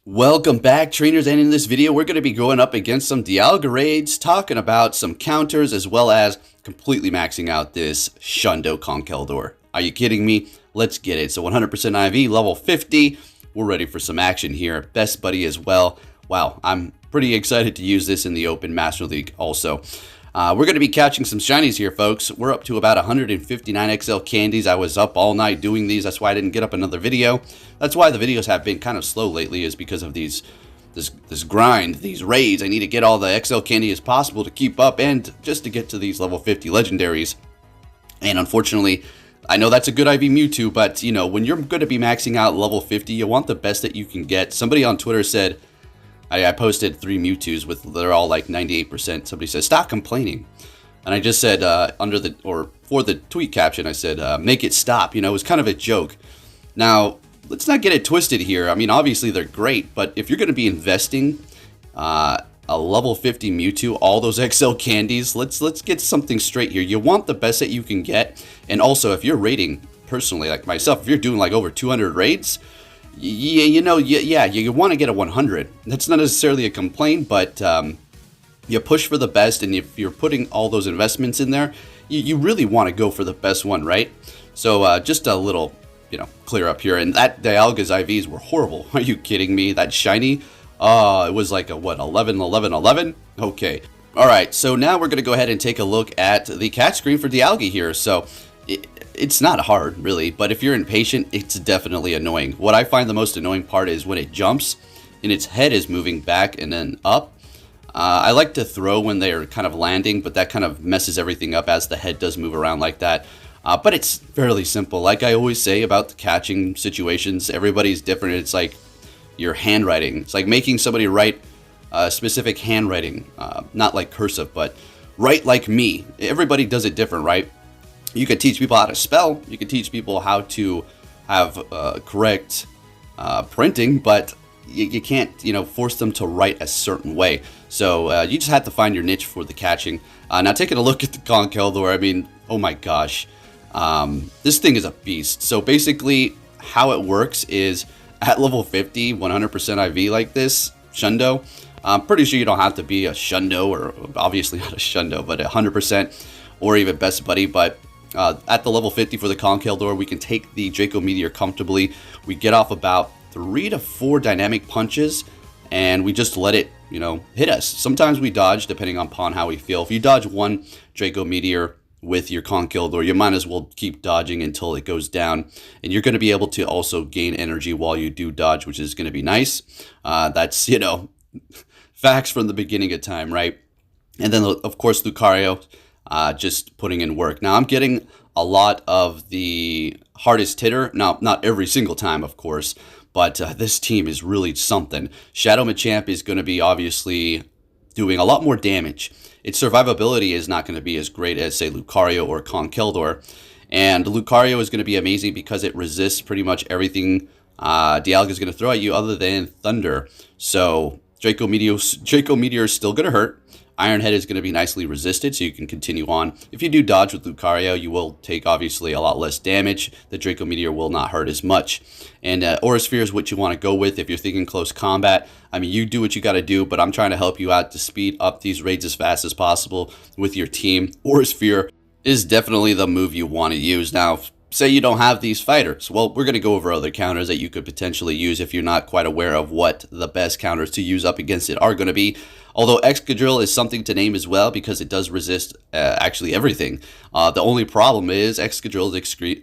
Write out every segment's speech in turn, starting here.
Welcome back, trainers, and in this video we're going to be going up against some Dialga raids, talking about some counters as well as completely maxing out this Shundo Conkeldurr. Are you kidding me? Let's get it. So 100% IV, level 50. We're ready for some action here. Best buddy as well. Wow, I'm pretty excited to use this in the Open Master League also. We're going to be catching some shinies here, folks. We're up to about 159 XL candies. I was up all night doing these. That's why I didn't get up another video. That's why the videos have been kind of slow lately, is because of this grind, these raids. I need to get all the XL candy as possible to keep up and just to get to these level 50 legendaries. And unfortunately, I know that's a good IV Mewtwo, but you know, when you're going to be maxing out level 50, you want the best that you can get. Somebody on Twitter said, I posted 3 Mewtwo's they're all like 98%. Somebody said, stop complaining. And I just said, for the tweet caption, I said, make it stop. You know, it was kind of a joke. Now, let's not get it twisted here. I mean, obviously they're great, but if you're going to be investing a level 50 Mewtwo, all those XL candies, let's get something straight here. You want the best that you can get. And also, if you're raiding personally, like myself, if you're doing like over 200 raids, you want to get a 100. That's not necessarily a complaint, but you push for the best, and if you're putting all those investments in there, you really want to go for the best one, right? So just a little, clear up here. And that Dialga's IVs were horrible. Are you kidding me? That shiny, it was like a, what, 11, 11, 11? Okay. All right, so now we're going to go ahead and take a look at the catch screen for Dialga here. So it's not hard, really, but if you're impatient, it's definitely annoying. What I find the most annoying part is when it jumps and its head is moving back and then up. I like to throw when they're kind of landing, but that kind of messes everything up as the head does move around like that. But it's fairly simple. Like I always say about the catching situations, everybody's different. It's like your handwriting. It's like making somebody write specific handwriting, not like cursive, but write like me. Everybody does it different, right? You could teach people how to spell. You could teach people how to have correct printing, but you can't, force them to write a certain way. So you just have to find your niche for the catching. Now, taking a look at the Conkeldurr, I mean, oh my gosh, this thing is a beast. So basically, how it works is at level 50, 100% IV like this, Shundo. I'm pretty sure you don't have to be a Shundo, or obviously not a Shundo, but 100% or even Best Buddy, but at the level 50 for the Conkeldurr, we can take the Draco Meteor comfortably. We get off about 3 to 4 dynamic punches, and we just let it, hit us. Sometimes we dodge, depending upon how we feel. If you dodge one Draco Meteor with your Conkeldurr, you might as well keep dodging until it goes down. And you're going to be able to also gain energy while you do dodge, which is going to be nice. That's, facts from the beginning of time, right? And then, of course, Lucario. Just putting in work. Now, I'm getting a lot of the hardest hitter. Now, not every single time, of course, but this team is really something. Shadow Machamp is going to be obviously doing a lot more damage. Its survivability is not going to be as great as, say, Lucario or Conkeldurr. And Lucario is going to be amazing because it resists pretty much everything Dialga is going to throw at you other than Thunder. So Draco Meteor is still going to hurt. Iron Head is going to be nicely resisted, so you can continue on. If you do dodge with Lucario, you will take, obviously, a lot less damage. The Draco Meteor will not hurt as much. And Aura Sphere is what you want to go with if you're thinking close combat. I mean, you do what you got to do, but I'm trying to help you out to speed up these raids as fast as possible with your team. Aura Sphere is definitely the move you want to use. Now, say you don't have these fighters. Well, we're going to go over other counters that you could potentially use if you're not quite aware of what the best counters to use up against it are going to be. Although Excadrill is something to name as well because it does resist actually everything. The only problem is Excadrill is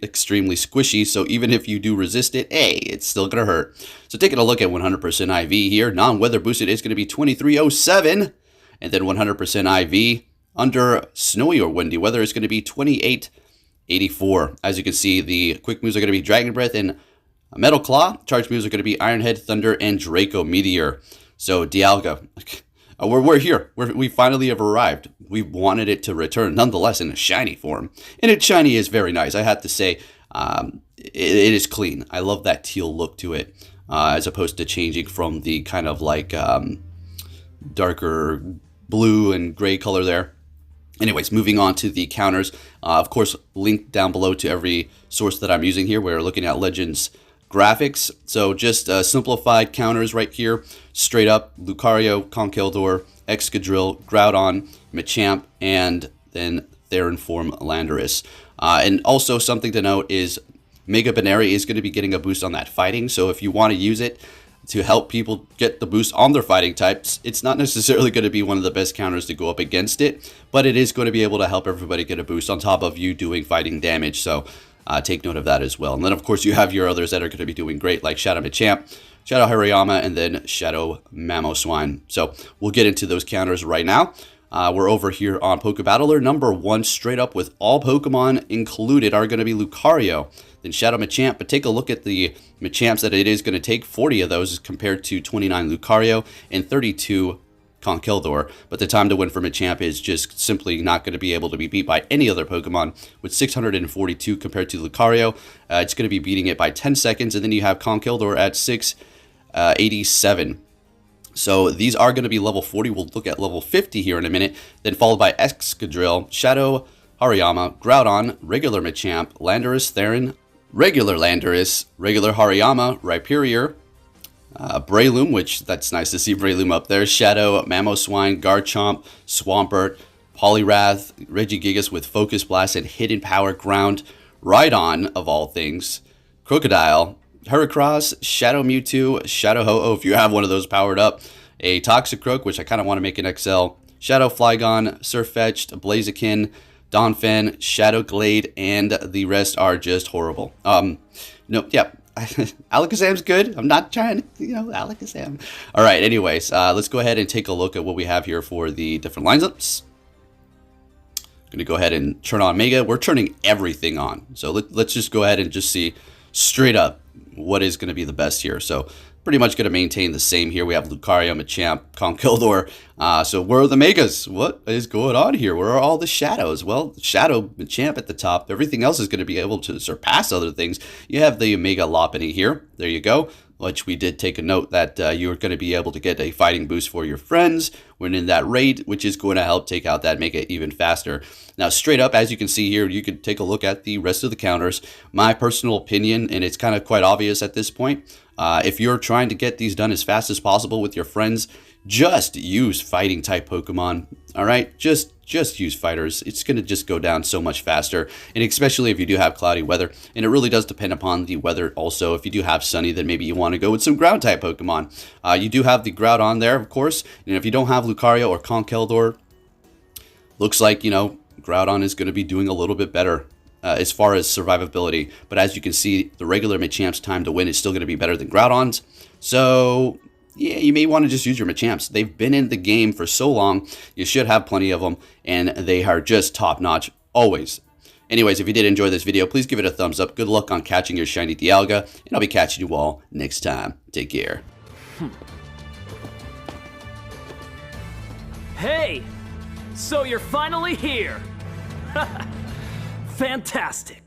extremely squishy, so even if you do resist it, hey, it's still going to hurt. So taking a look at 100% IV here, non-weather boosted is going to be 2307, and then 100% IV under snowy or windy weather is going to be 2884. As you can see, the quick moves are going to be Dragon Breath and Metal Claw. Charge moves are going to be Iron Head, Thunder, and Draco Meteor. So Dialga, we're here. We finally have arrived. We wanted it to return, nonetheless, in a shiny form. And its shiny is very nice. I have to say, it is clean. I love that teal look to it, as opposed to changing from the kind of like darker blue and gray color there. Anyways, moving on to the counters. Of course, link down below to every source that I'm using here. We're looking at Legends graphics. So just simplified counters right here. Straight up Lucario, Conkeldurr, Excadrill, Groudon, Machamp, and then Therian Form Landorus. And also something to note is Mega Baneri is going to be getting a boost on that fighting. So if you want to use it to help people get the boost on their fighting types, it's not necessarily going to be one of the best counters to go up against it, but it is going to be able to help everybody get a boost on top of you doing fighting damage. So take note of that as well. And then, of course, you have your others that are going to be doing great, like Shadow Machamp, Shadow Hariyama, and then Shadow Mamoswine. So we'll get into those counters right now. We're over here on Pokebattler number 1, straight up with all Pokemon included are going to be Lucario, then Shadow Machamp. But take a look at the Machamps that it is going to take. 40 of those compared to 29 Lucario and 32 Conkeldurr. But the time to win for Machamp is just simply not going to be able to be beat by any other Pokemon with 642 compared to Lucario. It's going to be beating it by 10 seconds. And then you have Conkeldurr at 687. So these are going to be level 40. We'll look at level 50 here in a minute. Then followed by Excadrill, Shadow Hariyama, Groudon, regular Machamp, Landorus, Therian, regular Landorus, regular Hariyama, Rhyperior, Breloom, which that's nice to see Breloom up there, Shadow Mamoswine, Garchomp, Swampert, Poliwrath, Regigigas with Focus Blast and Hidden Power, Ground, Rhydon of all things, Crocodile, Heracross, Shadow Mewtwo, Shadow Ho-Oh if you have one of those powered up, a Toxicroak, which I kind of want to make an XL, Shadow Flygon, Surfetch'd, Blaziken, Donphan, Shadow Glade, and the rest are just horrible. Alakazam's good. I'm not trying to, Alakazam. All right, anyways, let's go ahead and take a look at what we have here for the different lineups. I'm going to go ahead and turn on Mega. We're turning everything on. So let's just go ahead and just see straight up what is going to be the best here. So pretty much going to maintain the same here. We have Lucario, Machamp, Conkeldurr. So where are the Megas? What is going on here? Where are all the Shadows? Well, Shadow Machamp at the top. Everything else is going to be able to surpass other things. You have the Mega Lopunny here. There you go. Which we did take a note that you're going to be able to get a fighting boost for your friends when in that raid, which is going to help take out that Mega even faster. Now, straight up, as you can see here, you could take a look at the rest of the counters. My personal opinion, and it's kind of quite obvious at this point, if you're trying to get these done as fast as possible with your friends, just use fighting type Pokemon. All right, just use fighters. It's going to just go down so much faster, and especially if you do have cloudy weather. And it really does depend upon the weather also. If you do have sunny, then maybe you want to go with some ground type Pokemon. You do have the Groudon there, of course. And if you don't have Lucario or Conkeldurr, looks like, Groudon is going to be doing a little bit better as far as survivability. But as you can see, the regular Machamp's time to win is still going to be better than Groudon's. So yeah, you may want to just use your Machamps. They've been in the game for so long. You should have plenty of them, and they are just top-notch always. Anyways, if you did enjoy this video, please give it a thumbs up. Good luck on catching your shiny Dialga, and I'll be catching you all next time. Take care. Hey! So you're finally here! Fantastic!